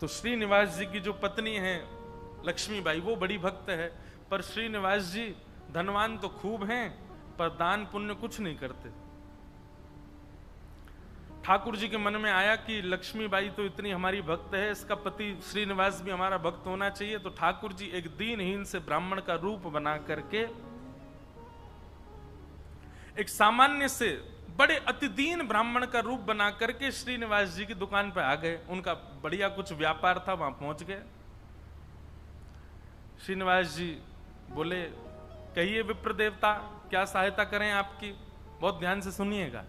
तो श्रीनिवास जी की जो पत्नी है लक्ष्मीबाई, वो बड़ी भक्त है, पर श्रीनिवास जी धनवान तो खूब हैं पर दान पुण्य कुछ नहीं करते। ठाकुर जी के मन में आया कि लक्ष्मीबाई तो इतनी हमारी भक्त है, इसका पति श्रीनिवास भी हमारा भक्त होना चाहिए। तो ठाकुर जी एक दीनहीन से ब्राह्मण का रूप बना करके एक सामान्य से बड़े अतिदीन ब्राह्मण का रूप बना करके श्रीनिवास जी की दुकान पर आ गए। उनका बढ़िया कुछ व्यापार था, वहां पहुंच गए। श्रीनिवास जी बोले, कहिए विप्र देवता, क्या सहायता करें आपकी? बहुत ध्यान से सुनिएगा।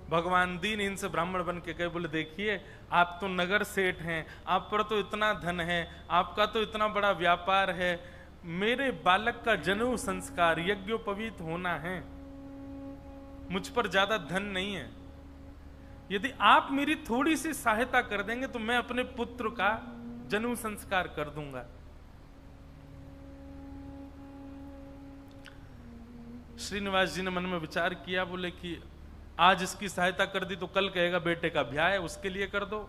भगवान दीनहीन से ब्राह्मण बन के गए, बोले देखिए आप तो नगर सेठ हैं, आप पर तो इतना धन है, आपका तो इतना बड़ा व्यापार है, मेरे बालक का जनेऊ संस्कार यज्ञोपवीत होना है, मुझ पर ज्यादा धन नहीं है, यदि आप मेरी थोड़ी सी सहायता कर देंगे तो मैं अपने पुत्र का जनेऊ संस्कार कर दूंगा। श्रीनिवास जी ने मन में विचार किया, बोले कि आज इसकी सहायता कर दी तो कल कहेगा बेटे का ब्याह है, उसके लिए कर दो,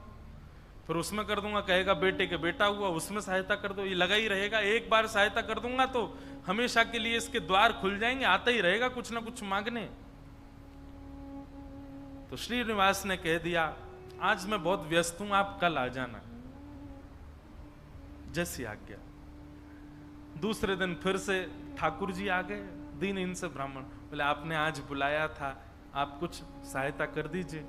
फिर उसमें कर दूंगा, कहेगा बेटे के बेटा हुआ, उसमें सहायता कर दो, ये लगा ही रहेगा। एक बार सहायता कर दूंगा तो हमेशा के लिए इसके द्वार खुल जाएंगे, आता ही रहेगा कुछ ना कुछ मांगने। तो श्रीनिवास ने कह दिया, आज मैं बहुत व्यस्त हूं, आप कल आ जाना। जैसी आज्ञा। दूसरे दिन फिर से ठाकुर जी आ गए, दीनहीन से ब्राह्मण। बोले आपने आज बुलाया था, आप कुछ सहायता कर दीजिए।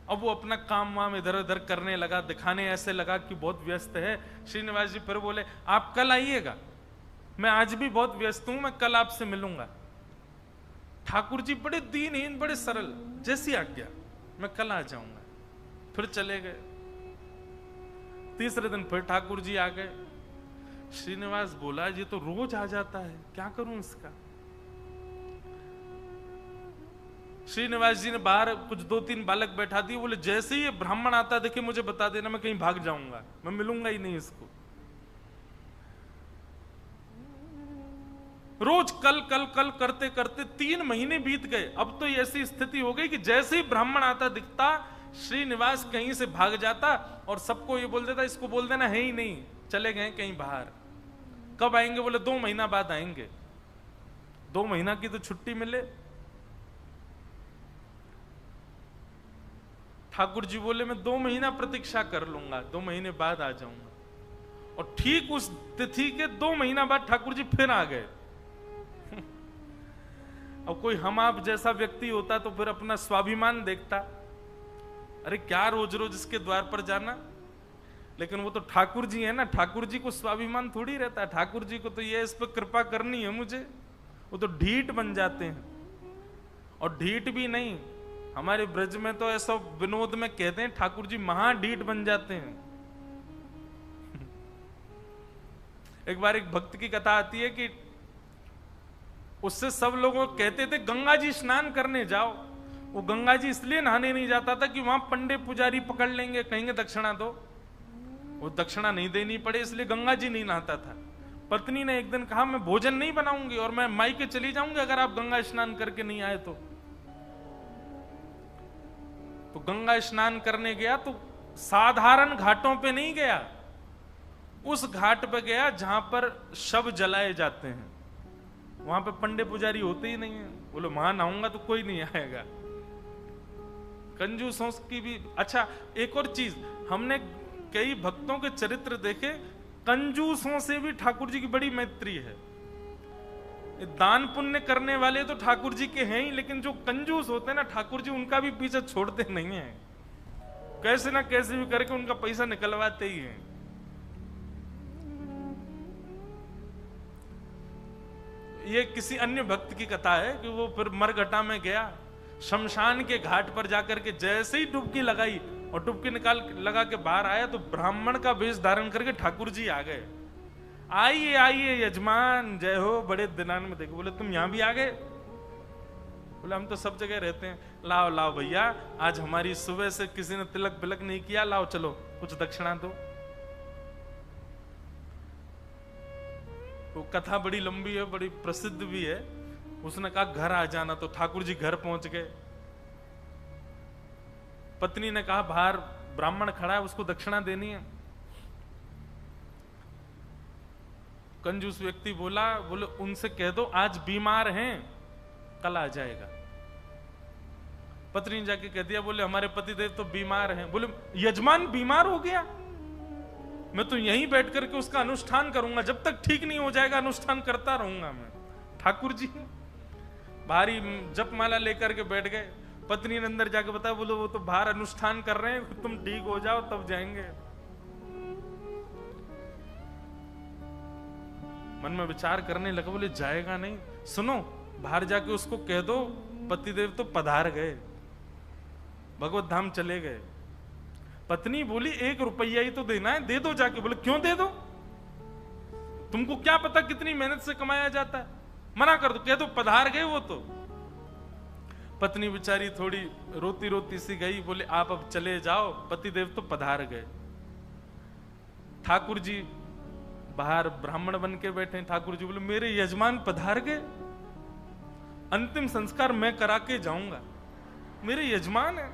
अब वो अपना काम वाम इधर उधर करने लगा, दिखाने ऐसे लगा कि बहुत व्यस्त है। श्रीनिवास जी फिर बोले आप कल आइएगा, मैं आज भी बहुत व्यस्त हूं, मैं कल आपसे मिलूंगा। ठाकुर जी बड़े दीनहीन, बड़े सरल, जैसी आज्ञा, मैं कल आ जाऊंगा। फिर चले गए। तीसरे दिन फिर ठाकुर जी आ गए। श्रीनिवास बोला ये तो रोज आ जाता है, क्या करूं इसका? श्रीनिवास जी ने बाहर कुछ 2-3 बालक बैठा दिए, बोले जैसे ही ये ब्राह्मण आता देखे मुझे बता देना, मैं कहीं भाग जाऊंगा, मैं मिलूंगा ही नहीं इसको। रोज कल कल कल करते करते 3 महीने बीत गए। अब तो ऐसी स्थिति हो गई कि जैसे ही ब्राह्मण आता दिखता, श्रीनिवास कहीं से भाग जाता और सबको ये बोल देता इसको बोल देना है ही नहीं, चले गए कहीं बाहर। कब आएंगे? बोले 2 महीना बाद आएंगे। 2 महीना की तो छुट्टी मिले। ठाकुर जी बोले मैं 2 महीना प्रतीक्षा कर लूंगा, 2 महीने बाद आ जाऊंगा। और ठीक उस तिथि के 2 महीना बाद ठाकुर जी फिर आ गए। अब कोई हम आप जैसा व्यक्ति होता तो फिर अपना स्वाभिमान देखता, अरे क्या रोज रोज इसके द्वार पर जाना। लेकिन वो तो ठाकुर जी है ना, ठाकुर जी को स्वाभिमान थोड़ी रहता है। ठाकुर जी को तो ये इस पर कृपा करनी है मुझे, वो तो ढीठ बन जाते हैं। और ढीठ भी नहीं, हमारे ब्रज में तो ऐसा विनोद में कहते हैं ठाकुर जी महाढीठ बन जाते हैं। एक बार एक भक्त की कथा आती है कि उससे सब लोग कहते थे गंगा जी स्नान करने जाओ। वो गंगा जी इसलिए नहाने नहीं जाता था कि वहां पंडे पुजारी पकड़ लेंगे, कहेंगे दक्षिणा दो, वो दक्षिणा नहीं देनी पड़े, इसलिए गंगा जी नहीं नहाता था। पत्नी ने एक दिन कहा मैं भोजन नहीं बनाऊंगी और मैं मायके चली जाऊंगी अगर आप गंगा स्नान करके नहीं आए तो गंगा स्नान करने गया तो साधारण घाटों पे नहीं गया, उस घाट पे गया जहां पर शव जलाए जाते हैं। वहां पे पंडे पुजारी होते ही नहीं है। बोले वहां नहाऊंगा तो कोई नहीं आएगा। कंजूसों की भी। अच्छा एक और चीज, हमने कई भक्तों के चरित्र देखे, कंजूसों से भी ठाकुर जी की बड़ी मैत्री है। दान पुण्य करने वाले तो ठाकुर जी के हैं ही, लेकिन जो कंजूस होते हैं ना ठाकुर जी उनका भी पीछे छोड़ते नहीं है, कैसे ना कैसे भी करके उनका पैसा निकलवाते ही हैं। ये किसी अन्य भक्त की कथा है कि वो फिर मरघटा में गया, शमशान के घाट पर जाकर के जैसे ही डुबकी लगाई और डुबकी लगा के बाहर आया तो ब्राह्मण का वेश धारण करके ठाकुर जी आ गए। आइए आइए यजमान, जय हो, बड़े दिनान में देखो। बोले तुम यहां भी आ गए? बोले हम तो सब जगह रहते हैं। लाओ लाओ भैया, आज हमारी सुबह से किसी ने तिलक बिलक नहीं किया, लाओ चलो कुछ दक्षिणा दो। वो कथा बड़ी लंबी है, बड़ी प्रसिद्ध भी है। उसने कहा घर आ जाना, तो ठाकुर जी घर पहुंच गए। पत्नी ने कहा बाहर ब्राह्मण खड़ा है, उसको दक्षिणा देनी है। कंजूस व्यक्ति बोले उनसे कह दो आज बीमार हैं, कल आ जाएगा। पत्नी ने जाके कह दिया, बोले हमारे पतिदेव तो बीमार हैं। बोले यजमान बीमार हो गया, मैं तो यहीं बैठ करके उसका अनुष्ठान करूंगा, जब तक ठीक नहीं हो जाएगा अनुष्ठान करता रहूंगा मैं। ठाकुर जी भारी जपमाला लेकर के बैठ गए। पत्नी ने अंदर जाके बताया, बोले वो तो बाहर अनुष्ठान कर रहे हैं, तुम ठीक हो जाओ तब जाएंगे। मन में विचार करने लगा, बोले जाएगा नहीं। सुनो, बाहर जाके उसको कह दो पतिदेव तो पधार गए, भगवत धाम चले गए। पत्नी बोली 1 रुपया ही तो देना है, दे दो जाके। बोले क्यों दे दो, तुमको क्या पता कितनी मेहनत से कमाया जाता है, मना कर दो, कह दो पधार गए वो तो। पत्नी बेचारी थोड़ी रोती रोती सी गई, बोले आप अब चले जाओ, पतिदेव तो पधार गए। ठाकुर जी बाहर ब्राह्मण बन के बैठे। ठाकुर जी बोले मेरे यजमान पधार गए, अंतिम संस्कार मैं करा के जाऊंगा, मेरे यजमान है,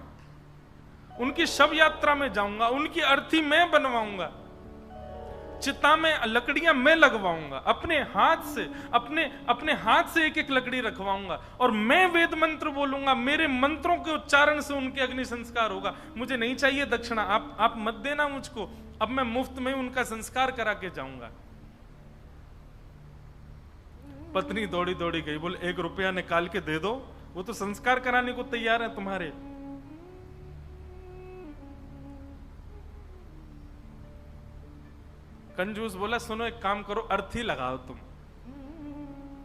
उनकी शव यात्रा में जाऊंगा, उनकी अर्थी मैं बनवाऊंगा, चिता में लकड़ियां मैं लगवाऊंगा, अपने हाथ से एक एक लकड़ी रखवाऊंगा, और मैं वेद मंत्र बोलूंगा, मेरे मंत्रों के उच्चारण से उनके अग्नि संस्कार होगा। मुझे नहीं चाहिए दक्षिणा, आप मत देना मुझको, अब मैं मुफ्त में उनका संस्कार करा के जाऊंगा। पत्नी दौड़ी दौड़ी गई, बोले 1 रुपया निकाल के दे दो, वो तो संस्कार कराने को तैयार है तुम्हारे। कंजूस बोला सुनो एक काम करो, अर्थी लगाओ तुम,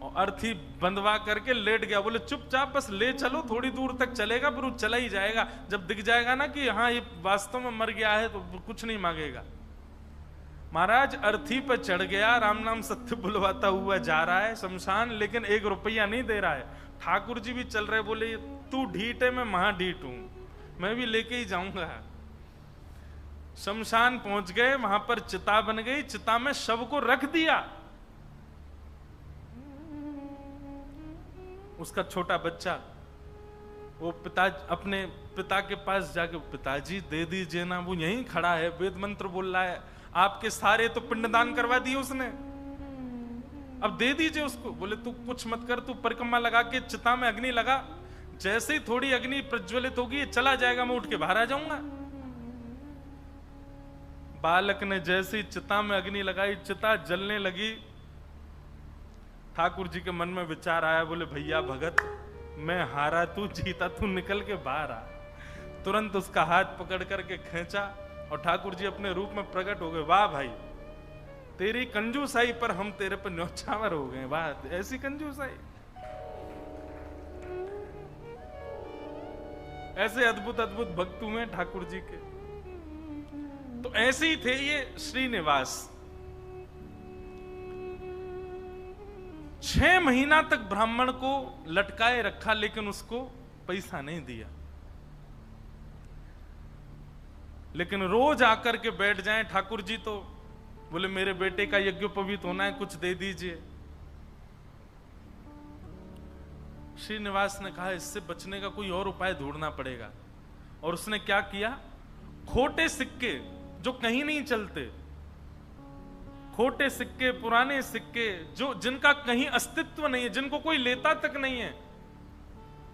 और अर्थी बंधवा करके लेट गया। बोले चुपचाप बस ले चलो, थोड़ी दूर तक चलेगा, फिर वो चला ही जाएगा, जब दिख जाएगा ना कि हाँ ये वास्तव में मर गया है तो कुछ नहीं मांगेगा। महाराज अर्थी पर चढ़ गया, राम नाम सत्य बुलवाता हुआ जा रहा है शमशान, लेकिन 1 रुपया नहीं दे रहा है। ठाकुर जी भी चल रहे, बोले तू ढीठ है, मैं महाढीठ हूं, मैं भी लेके ही जाऊंगा। शमशान पहुंच गए, वहां पर चिता बन गई, चिता में शव को रख दिया। उसका छोटा बच्चा वो अपने पिता के पास जाके, पिताजी दे दीजिए ना, वो यहीं खड़ा है, वेद मंत्र बोल रहा है, आपके सारे तो पिंडदान करवा दिए उसने, अब दे दीजिए उसको। बोले तू कुछ मत कर, तू परिक्रमा लगा के चिता में अग्नि लगा, जैसे ही थोड़ी अग्नि प्रज्वलित होगी चला जाएगा, मैं उठ के बाहर आ जाऊंगा। बालक ने जैसे ही चिता में अग्नि लगाई, चिता जलने लगी। ठाकुर जी के मन में विचार आया, बोले भैया भगत, मैं हारा तू जीता, तू निकल के बाहर आ। तुरंत उसका हाथ पकड़ करके खींचा और ठाकुर जी अपने रूप में प्रकट हो गए। वाह भाई, तेरी कंजूसाई पर हम तेरे पर न्यौछावर हो गए, वाह ऐसी कंजूसाई, ऐसे अद्भुत अद्भुत भक्त हुए ठाकुर जी के। तो ऐसे ही थे ये श्रीनिवास। 6 महीना तक ब्राह्मण को लटकाए रखा, लेकिन उसको पैसा नहीं दिया। लेकिन रोज आकर के बैठ जाएं ठाकुर जी, तो बोले मेरे बेटे का यज्ञोपवीत होना है, कुछ दे दीजिए। श्रीनिवास ने कहा इससे बचने का कोई और उपाय ढूंढना पड़ेगा। और उसने क्या किया, खोटे सिक्के जो कहीं नहीं चलते, खोटे सिक्के, पुराने सिक्के जो जिनका कहीं अस्तित्व नहीं है, जिनको कोई लेता तक नहीं है,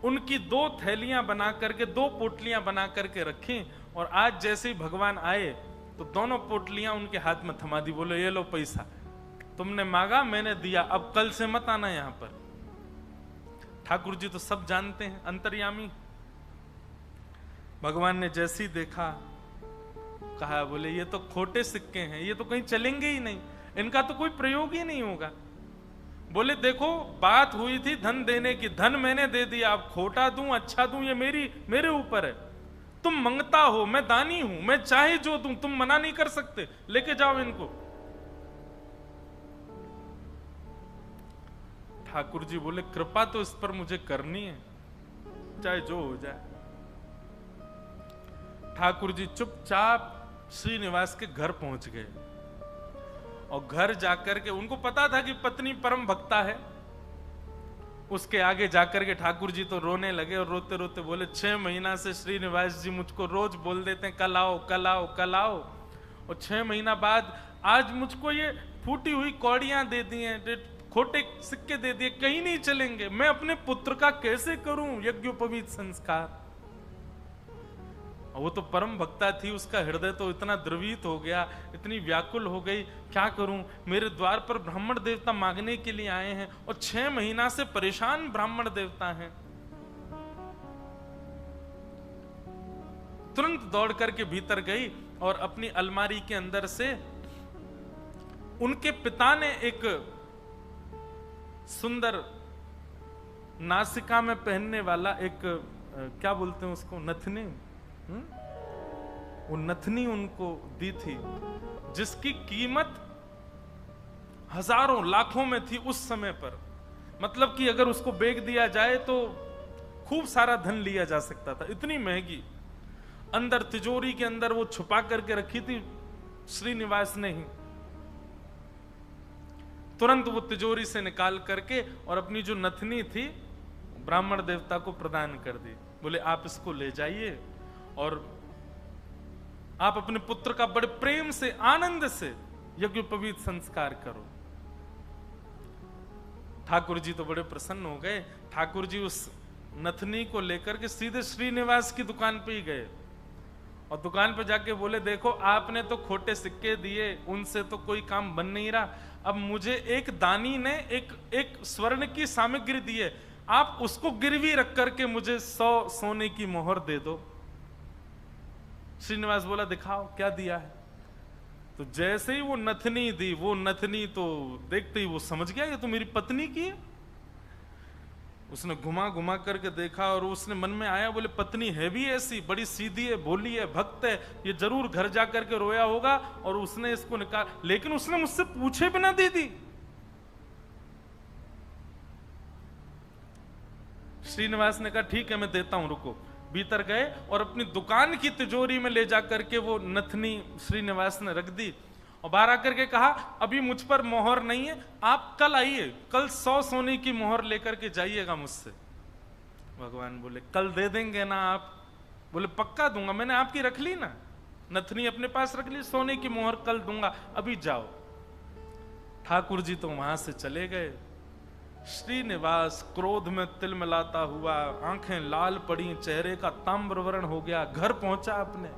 उनकी 2 थैलियां बना करके, 2 पोटलियां बना करके रखी। और आज जैसे ही भगवान आए तो दोनों पोटलियां उनके हाथ में थमा दी। बोले ये लो पैसा, तुमने मांगा मैंने दिया, अब कल से मत आना यहां पर। ठाकुर जी तो सब जानते हैं, अंतर्यामी। भगवान ने जैसे ही देखा, कहा बोले ये तो खोटे सिक्के हैं, ये तो कहीं चलेंगे ही नहीं, इनका तो कोई प्रयोग ही नहीं होगा। बोले देखो बात हुई थी धन देने की, धन मैंने दे दिया, अब खोटा दूं अच्छा दूं ये मेरे ऊपर है। तुम मंगता हो, मैं दानी हूं, मैं चाहे जो दूं, तुम मना नहीं कर सकते, लेके जाओ इनको। ठाकुर जी बोले कृपा तो इस पर मुझे करनी है, चाहे जो हो जाए। ठाकुर जी चुपचाप श्रीनिवास के घर पहुंच गए, और घर जाकर के उनको पता था कि पत्नी परम भक्ता है, उसके आगे जाकर के ठाकुर जी तो रोने लगे और रोते रोते बोले 6 महीना से श्रीनिवास जी मुझको रोज बोल देते हैं कल आओ कल आओ कल आओ, और 6 महीना बाद आज मुझको ये फूटी हुई कौड़ियां दे दी हैं, खोटे सिक्के दे दिए, कहीं नहीं चलेंगे, मैं अपने पुत्र का कैसे करूं यज्ञोपवीत संस्कार। वो तो परम भक्ता थी, उसका हृदय तो इतना द्रवित हो गया, इतनी व्याकुल हो गई, क्या करूं, मेरे द्वार पर ब्राह्मण देवता मांगने के लिए आए हैं और 6 महीना से परेशान ब्राह्मण देवता हैं। तुरंत दौड़ करके भीतर गई और अपनी अलमारी के अंदर से उनके पिता ने एक सुंदर नासिका में पहनने वाला एक क्या बोलते हैं उसको, नथनी, वो नथनी उनको दी थी जिसकी कीमत हजारों लाखों में थी उस समय पर। मतलब कि अगर उसको बेच दिया जाए तो खूब सारा धन लिया जा सकता था, इतनी महंगी। अंदर तिजोरी के अंदर वो छुपा करके रखी थी श्रीनिवास ने ही। तुरंत वो तिजोरी से निकाल करके और अपनी जो नथनी थी ब्राह्मण देवता को प्रदान कर दी। बोले आप इसको ले जाइए और आप अपने पुत्र का बड़े प्रेम से आनंद से यज्ञोपवीत संस्कार करो। ठाकुर जी तो बड़े प्रसन्न हो गए। ठाकुर जी उस नथनी को लेकर के सीधे श्रीनिवास की दुकान पे ही गए और दुकान पे जाके बोले देखो आपने तो खोटे सिक्के दिए, उनसे तो कोई काम बन नहीं रहा, अब मुझे एक दानी ने एक स्वर्ण की सामग्री दी है, आप उसको गिरवी रख करके मुझे 100 सोने की मोहर दे दो। श्रीनिवास बोला दिखाओ क्या दिया है। तो जैसे ही वो नथनी दी, वो नथनी तो देखते ही वो समझ गया ये तो मेरी पत्नी की है। उसने घुमा घुमा करके देखा और उसने मन में आया, बोले पत्नी है भी ऐसी, बड़ी सीधी है, भोली है, भक्त है, ये जरूर घर जा करके रोया होगा और उसने इसको निकाल, लेकिन उसने मुझसे पूछे बिना दे दी। श्रीनिवास ने कहा ठीक है मैं देता हूं, रुको। भीतर गए और अपनी दुकान की तिजोरी में ले जा करके वो नथनी श्रीनिवास ने रख दी और बाहर आकर के कहा अभी मुझ पर मोहर नहीं है, आप कल आइए, कल 100 सोने की मोहर लेकर के जाइएगा मुझसे। भगवान बोले कल दे देंगे ना आप? बोले पक्का दूंगा, मैंने आपकी रख ली ना, नथनी अपने पास रख ली, सोने की मोहर कल दूंगा, अभी जाओ। ठाकुर जी तो वहां से चले गए। श्रीनिवास क्रोध में तिलमिलाता हुआ, आंखें लाल पड़ी, चेहरे का ताम्रवर्ण हो गया, घर पहुंचा अपने।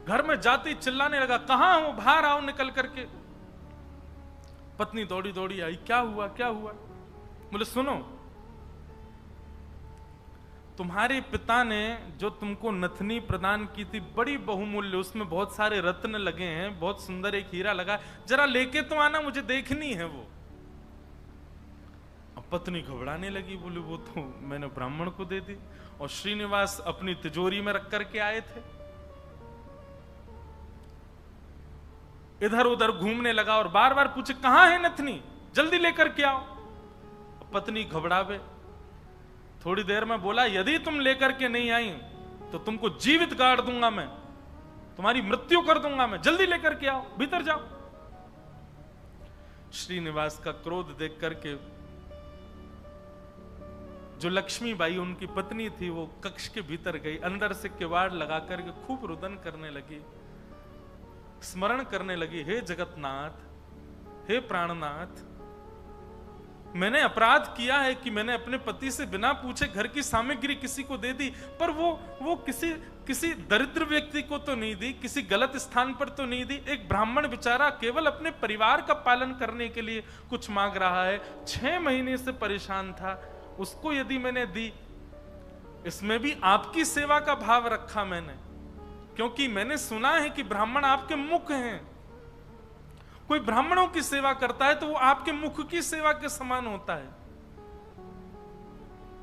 घर में जाती चिल्लाने लगा कहां हो, बाहर आओ निकल करके। पत्नी दौड़ी दौड़ी आई, क्या हुआ क्या हुआ? बोले सुनो, तुम्हारे पिता ने जो तुमको नथनी प्रदान की थी बड़ी बहुमूल्य, उसमें बहुत सारे रत्न लगे हैं, बहुत सुंदर एक हीरा लगा, जरा लेके तो आना, मुझे देखनी है वो। अब पत्नी घबराने लगी, बोली वो तो मैंने ब्राह्मण को दे दी और श्रीनिवास अपनी तिजोरी में रख करके आए थे। इधर उधर घूमने लगा और बार बार पूछे कहां है नथनी, जल्दी लेकर के आओ। पत्नी घबरावे, थोड़ी देर में बोला यदि तुम लेकर के नहीं आई तो तुमको जीवित गाड़ दूंगा मैं, तुम्हारी मृत्यु कर दूंगा मैं, जल्दी लेकर के आओ, भीतर जाओ। श्रीनिवास का क्रोध देख करके जो लक्ष्मीबाई उनकी पत्नी थी वो कक्ष के भीतर गई, अंदर से किवाड़ लगा करके खूब रुदन करने लगी, स्मरण करने लगी, हे जगतनाथ, हे प्राणनाथ, मैंने अपराध किया है कि मैंने अपने पति से बिना पूछे घर की सामग्री किसी को दे दी, पर वो किसी दरिद्र व्यक्ति को तो नहीं दी, किसी गलत स्थान पर तो नहीं दी। एक ब्राह्मण बेचारा केवल अपने परिवार का पालन करने के लिए कुछ मांग रहा है, 6 महीने से परेशान था, उसको यदि मैंने दी, इसमें भी आपकी सेवा का भाव रखा मैंने, क्योंकि मैंने सुना है कि ब्राह्मण आपके मुख हैं, कोई ब्राह्मणों की सेवा करता है तो वो आपके मुख की सेवा के समान होता है।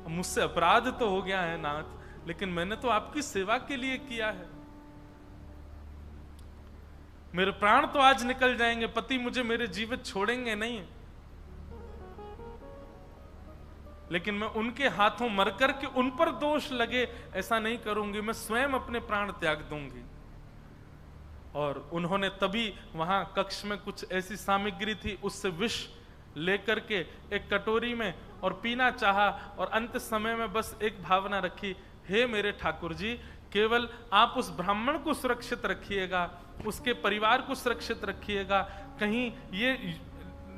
मुझसे अपराध तो हो गया है नाथ, लेकिन मैंने तो आपकी सेवा के लिए किया है। मेरे प्राण तो आज निकल जाएंगे, पति मुझे मेरे जीवित छोड़ेंगे नहीं, लेकिन मैं उनके हाथों मर करके उन पर दोष लगे ऐसा नहीं करूंगी, मैं स्वयं अपने प्राण त्याग दूंगी। और उन्होंने तभी वहां कक्ष में कुछ ऐसी सामग्री थी, उससे विष लेकर के एक कटोरी में और पीना चाहा, और अंत समय में बस एक भावना रखी, हे मेरे ठाकुर जी, केवल आप उस ब्राह्मण को सुरक्षित रखिएगा, उसके परिवार को सुरक्षित रखिएगा, कहीं ये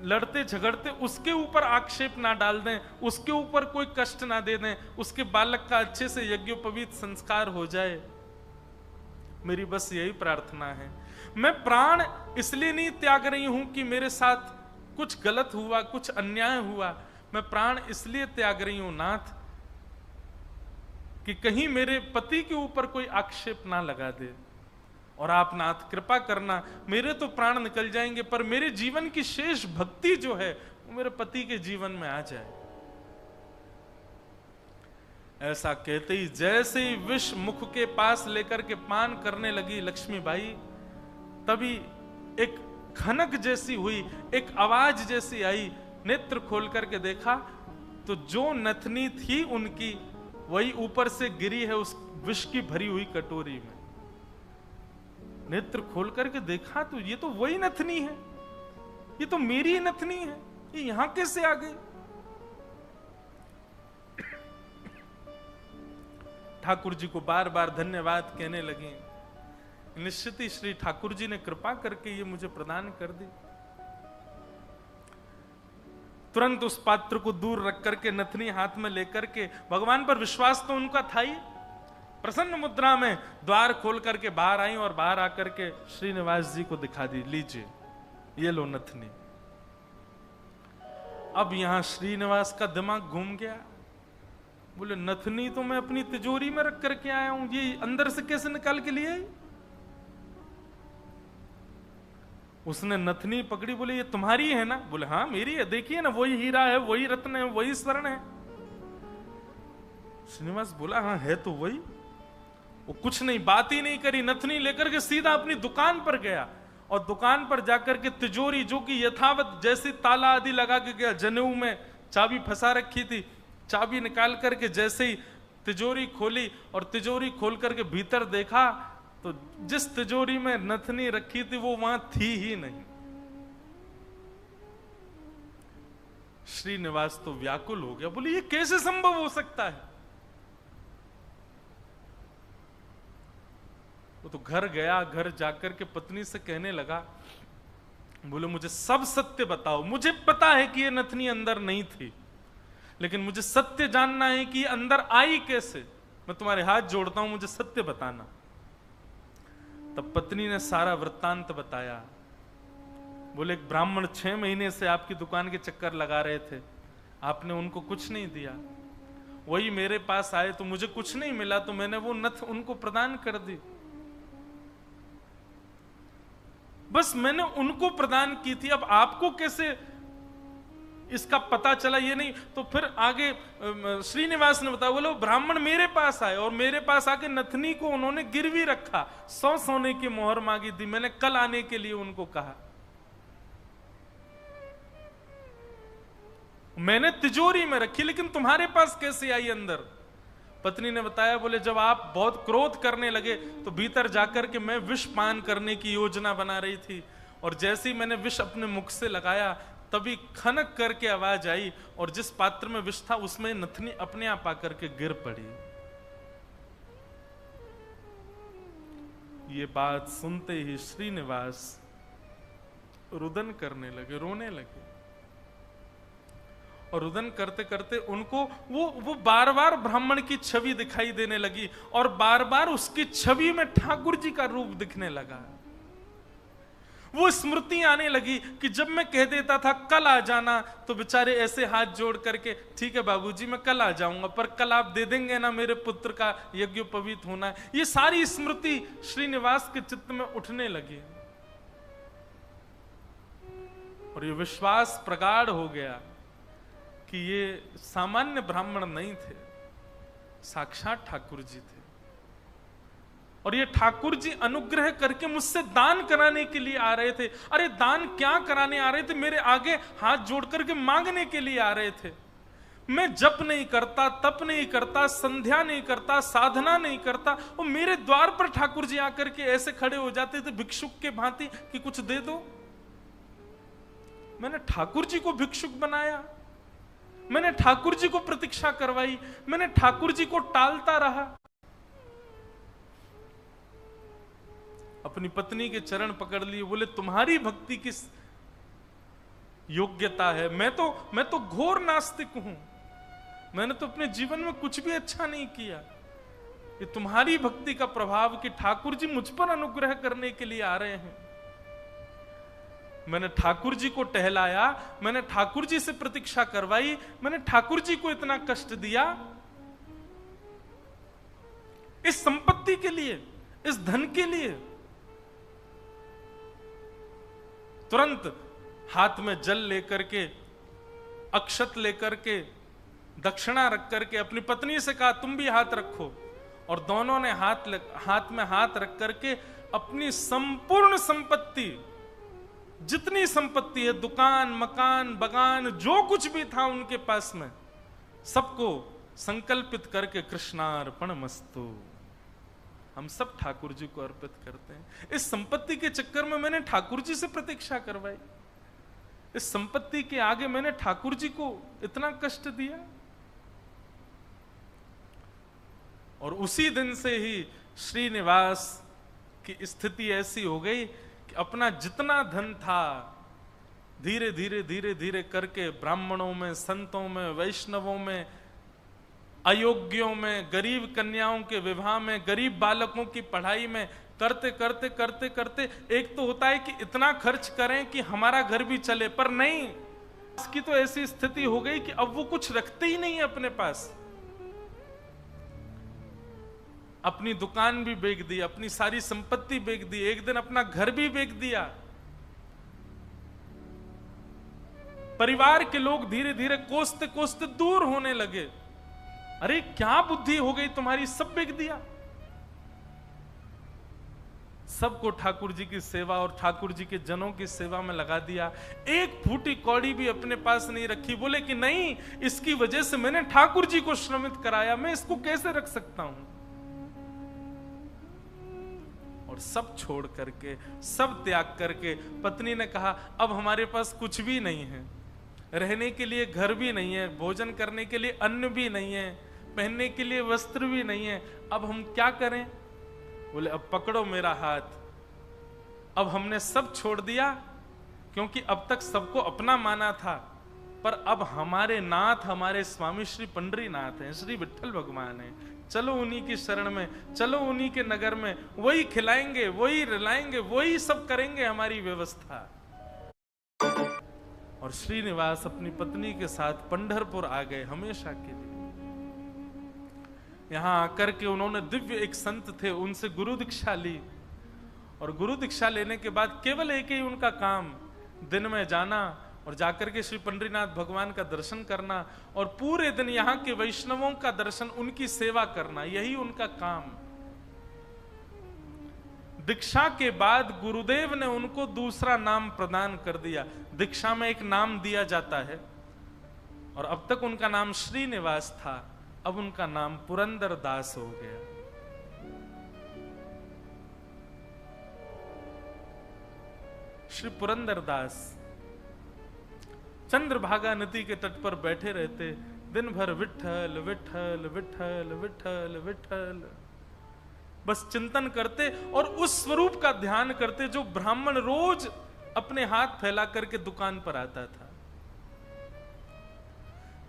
लड़ते झगड़ते उसके ऊपर आक्षेप ना डाल दें, उसके ऊपर कोई कष्ट ना दे दें, उसके बालक का अच्छे से यज्ञोपवीत संस्कार हो जाए। मेरी बस यही प्रार्थना है। मैं प्राण इसलिए नहीं त्याग रही हूं कि मेरे साथ कुछ गलत हुआ, कुछ अन्याय हुआ, मैं प्राण इसलिए त्याग रही हूं नाथ कि कहीं मेरे पति के ऊपर कोई आक्षेप ना लगा दे, और आप नाथ कृपा करना, मेरे तो प्राण निकल जाएंगे पर मेरे जीवन की शेष भक्ति जो है वो मेरे पति के जीवन में आ जाए। ऐसा कहते ही जैसे ही विष मुख के पास लेकर के पान करने लगी लक्ष्मीबाई, तभी एक खनक जैसी हुई, एक आवाज जैसी आई। नेत्र खोल करके देखा तो जो नथनी थी उनकी, वही ऊपर से गिरी है उस विष की भरी हुई कटोरी में। नेत्र खोल करके देखा तो ये तो वही नथनी है, ये तो मेरी ही नथनी है, ये यहां कैसे आ गई? ठाकुर जी को बार बार धन्यवाद कहने लगे। निश्चित ही श्री ठाकुर जी ने कृपा करके ये मुझे प्रदान कर दी। तुरंत उस पात्र को दूर रख करके नथनी हाथ में लेकर के, भगवान पर विश्वास तो उनका था ही, प्रसन्न मुद्रा में द्वार खोल करके बाहर आई और बाहर आकर के श्रीनिवास जी को दिखा दी, लीजिए ये लो नथनी। अब यहां श्रीनिवास का दिमाग घूम गया, बोले नथनी तो मैं अपनी तिजोरी में रख करके आया हूं, ये अंदर से कैसे निकाल के लिए आई? उसने नथनी पकड़ी, बोले ये तुम्हारी है ना? बोले हाँ मेरी है, देखिए ना वही हीरा है, वही रत्न है, वही स्वर्ण है। श्रीनिवास बोला हाँ है तो वही। वो कुछ नहीं, बात ही नहीं करी, नथनी लेकर के सीधा अपनी दुकान पर गया, और दुकान पर जाकर के तिजोरी जो कि यथावत जैसी ताला आदि लगा के गया, जनेऊ में चाबी फंसा रखी थी, चाबी निकाल करके जैसे ही तिजोरी खोली और तिजोरी खोल करके भीतर देखा तो जिस तिजोरी में नथनी रखी थी वो वहां थी ही नहीं। श्रीनिवास तो व्याकुल हो गया, बोले ये कैसे संभव हो सकता है? वो तो घर गया, घर जाकर के पत्नी से कहने लगा, बोले मुझे सब सत्य बताओ, मुझे पता है कि ये नथनी अंदर नहीं थी, लेकिन मुझे सत्य जानना है कि अंदर आई कैसे। मैं तुम्हारे हाथ जोड़ता हूं, मुझे सत्य बताना। तब पत्नी ने सारा वृत्तांत बताया। बोले एक ब्राह्मण 6 महीने से आपकी दुकान के चक्कर लगा रहे थे, आपने उनको कुछ नहीं दिया, वही मेरे पास आए तो मुझे कुछ नहीं मिला, तो मैंने वो नथ उनको प्रदान कर दी, बस मैंने उनको प्रदान की थी। अब आपको कैसे इसका पता चला ये नहीं। तो फिर आगे श्रीनिवास ने बताया, बोले ब्राह्मण मेरे पास आए और मेरे पास आके नथनी को उन्होंने गिरवी रखा, 100 सोने की मोहर मांगी थी, मैंने कल आने के लिए उनको कहा, मैंने तिजोरी में रखी, लेकिन तुम्हारे पास कैसे आई अंदर? पत्नी ने बताया, बोले जब आप बहुत क्रोध करने लगे तो भीतर जाकर के मैं विष पान करने की योजना बना रही थी, और जैसे ही मैंने विष अपने मुख से लगाया तभी खनक करके आवाज आई, और जिस पात्र में विष था उसमें नथनी अपने आप आकर के गिर पड़ी। ये बात सुनते ही श्रीनिवास रुदन करने लगे, रोने लगे, और रुदन करते करते उनको वो बार बार ब्राह्मण की छवि दिखाई देने लगी, और बार बार उसकी छवि में ठाकुर जी का रूप दिखने लगा। वो स्मृति आने लगी कि जब मैं कह देता था कल आ जाना, तो बेचारे ऐसे हाथ जोड़ करके, ठीक है बाबूजी मैं कल आ जाऊंगा, पर कल आप दे देंगे ना मेरे पुत्र का यज्ञोपवीत होना है। ये सारी स्मृति श्रीनिवास के चित्त में उठने लगी, और ये विश्वास प्रगाढ़ हो गया कि ये सामान्य ब्राह्मण नहीं थे, साक्षात ठाकुर जी थे, और ये ठाकुर जी अनुग्रह करके मुझसे दान कराने के लिए आ रहे थे। अरे दान क्या कराने आ रहे थे, मेरे आगे हाथ जोड़ करके मांगने के लिए आ रहे थे। मैं जप नहीं करता, तप नहीं करता, संध्या नहीं करता, साधना नहीं करता, वो मेरे द्वार पर ठाकुर जी आकर के ऐसे खड़े हो जाते थे भिक्षुक के भांति कि कुछ दे दो। मैंने ठाकुर जी को भिक्षुक बनाया, मैंने ठाकुर जी को प्रतीक्षा करवाई, मैंने ठाकुर जी को टालता रहा। अपनी पत्नी के चरण पकड़ लिए, बोले तुम्हारी भक्ति किस योग्यता है? मैं तो घोर नास्तिक हूं, मैंने तो अपने जीवन में कुछ भी अच्छा नहीं किया। ये तुम्हारी भक्ति का प्रभाव कि ठाकुर जी मुझ पर अनुग्रह करने के लिए आ रहे हैं। मैंने ठाकुर जी को टहलाया, मैंने ठाकुर जी से प्रतीक्षा करवाई, मैंने ठाकुर जी को इतना कष्ट दिया इस संपत्ति के लिए, इस धन के लिए। तुरंत हाथ में जल लेकर के, अक्षत लेकर के, दक्षिणा रख करके अपनी पत्नी से कहा तुम भी हाथ रखो, और दोनों ने हाथ में हाथ रख करके अपनी संपूर्ण संपत्ति, जितनी संपत्ति है, दुकान, मकान, बगान, जो कुछ भी था उनके पास में, सबको संकल्पित करके कृष्णार्पणमस्तु, हम सब ठाकुर जी को अर्पित करते हैं। इस संपत्ति के चक्कर में मैंने ठाकुर जी से प्रतीक्षा करवाई, इस संपत्ति के आगे मैंने ठाकुर जी को इतना कष्ट दिया। और उसी दिन से ही श्रीनिवास की स्थिति ऐसी हो गई कि अपना जितना धन था धीरे धीरे धीरे धीरे करके ब्राह्मणों में, संतों में, वैष्णवों में, अयोग्यों में, गरीब कन्याओं के विवाह में, गरीब बालकों की पढ़ाई में करते करते करते करते एक तो होता है कि इतना खर्च करें कि हमारा घर भी चले, पर नहीं, इसकी तो ऐसी स्थिति हो गई कि अब वो कुछ रखते ही नहीं है अपने पास। अपनी दुकान भी बेच दी, अपनी सारी संपत्ति बेच दी, एक दिन अपना घर भी बेच दिया। परिवार के लोग धीरे धीरे कोसते कोसते दूर होने लगे। अरे क्या बुद्धि हो गई तुम्हारी, सब बेच दिया। सबको ठाकुर जी की सेवा और ठाकुर जी के जनों की सेवा में लगा दिया। एक फूटी कौड़ी भी अपने पास नहीं रखी। बोले कि नहीं, इसकी वजह से मैंने ठाकुर जी को श्रमित कराया, मैं इसको कैसे रख सकता हूं। और सब छोड़ करके, सब त्याग करके पत्नी ने कहा अब हमारे पास कुछ भी नहीं है, रहने के लिए घर भी नहीं है, भोजन करने के लिए अन्न भी नहीं है, पहनने के लिए वस्त्र भी नहीं है, अब हम क्या करें। बोले अब पकड़ो मेरा हाथ। अब हमने सब छोड़ दिया, क्योंकि अब तक सबको अपना माना था, पर अब हमारे नाथ, हमारे स्वामी श्री पंडरीनाथ हैं, श्री विठ्ठल भगवान हैं। चलो उन्हीं की शरण में, चलो उन्हीं के नगर में, वही खिलाएंगे, वही रिलाएंगे, वही सब करेंगे हमारी व्यवस्था। और श्रीनिवास अपनी पत्नी के साथ पंढरपुर आ गए हमेशा के लिए। यहां आकर के उन्होंने दिव्य एक संत थे, उनसे गुरु दीक्षा ली। और गुरु दीक्षा लेने के बाद केवल एक ही उनका काम, दिन में जाना और जाकर के श्री पंडरीनाथ भगवान का दर्शन करना, और पूरे दिन यहाँ के वैष्णवों का दर्शन, उनकी सेवा करना, यही उनका काम। दीक्षा के बाद गुरुदेव ने उनको दूसरा नाम प्रदान कर दिया। दीक्षा में एक नाम दिया जाता है, और अब तक उनका नाम श्रीनिवास था, अब उनका नाम पुरंदर दास हो गया। श्री पुरंदर दास चंद्रभागा नदी के तट पर बैठे रहते, दिन भर विठ्ठल विठ्ठल विठ्ठल विठ्ठल विठ्ठल बस चिंतन करते, और उस स्वरूप का ध्यान करते जो ब्राह्मण रोज अपने हाथ फैला करके दुकान पर आता था।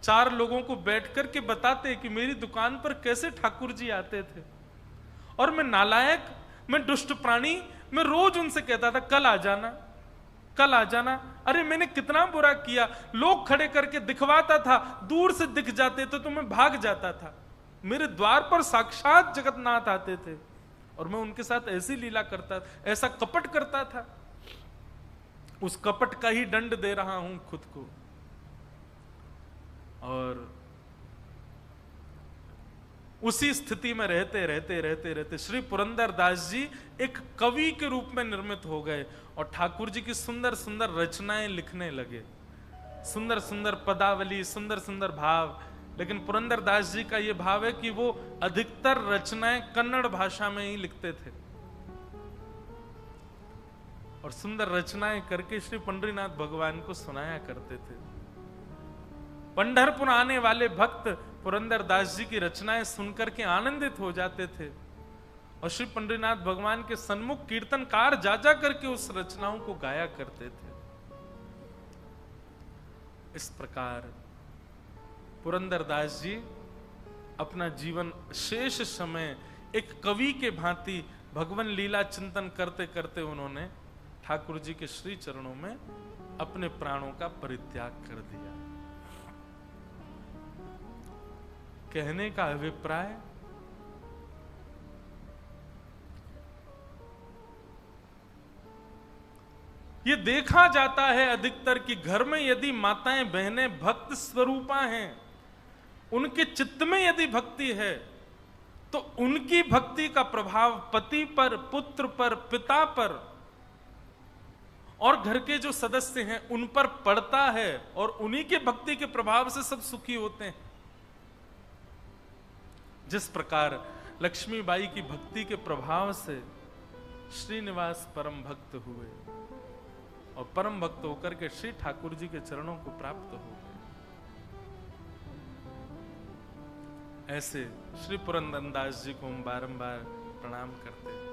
चार लोगों को बैठ करके बताते कि मेरी दुकान पर कैसे ठाकुर जी आते थे, और मैं नालायक, मैं दुष्ट प्राणी, मैं रोज उनसे कहता था कल आ जाना, कल आ जाना। अरे मैंने कितना बुरा किया, लोग खड़े करके दिखवाता था, दूर से दिख जाते तो मैं भाग जाता था। मेरे द्वार पर साक्षात जगन्नाथ आते थे, और मैं उनके साथ ऐसी लीला करता, ऐसा कपट करता था। उस कपट का ही दंड दे रहा हूं खुद को। और उसी स्थिति में रहते रहते रहते रहते श्री पुरंदर दास जी एक कवि के रूप में निर्मित हो गए, और ठाकुर जी की सुंदर सुंदर रचनाएं लिखने लगे। सुंदर सुंदर पदावली, सुंदर सुंदर भाव, लेकिन पुरंदरदास जी का यह भाव है कि वो अधिकतर रचनाएं कन्नड़ भाषा में ही लिखते थे और सुंदर रचनाएं करके श्री पंढरीनाथ भगवान को सुनाया करते थे। पंढरपुर आने वाले भक्त पुरंदरदास जी की रचनाएं सुनकर के आनंदित हो जाते थे और श्री पंढरीनाथ भगवान के सन्मुख कीर्तनकार जा जा करके उस रचनाओं को गाया करते थे। इस प्रकार पुरंदरदास जी अपना जीवन शेष समय एक कवि के भांति भगवान लीला चिंतन करते करते उन्होंने ठाकुर जी के श्री चरणों में अपने प्राणों का परित्याग कर दिया। कहने का अभिप्राय, ये देखा जाता है अधिकतर कि घर में यदि माताएं बहनें भक्त स्वरूपा हैं, उनके चित्त में यदि भक्ति है तो उनकी भक्ति का प्रभाव पति पर, पुत्र पर, पिता पर और घर के जो सदस्य हैं उन पर पड़ता है और उन्हीं के भक्ति के प्रभाव से सब सुखी होते हैं। जिस प्रकार लक्ष्मीबाई की भक्ति के प्रभाव से श्रीनिवास परम भक्त हुए और परम भक्त होकर के श्री ठाकुर जी के चरणों को प्राप्त हो गए, ऐसे श्री पुरंदरदास जी को हम बारंबार प्रणाम करते हैं।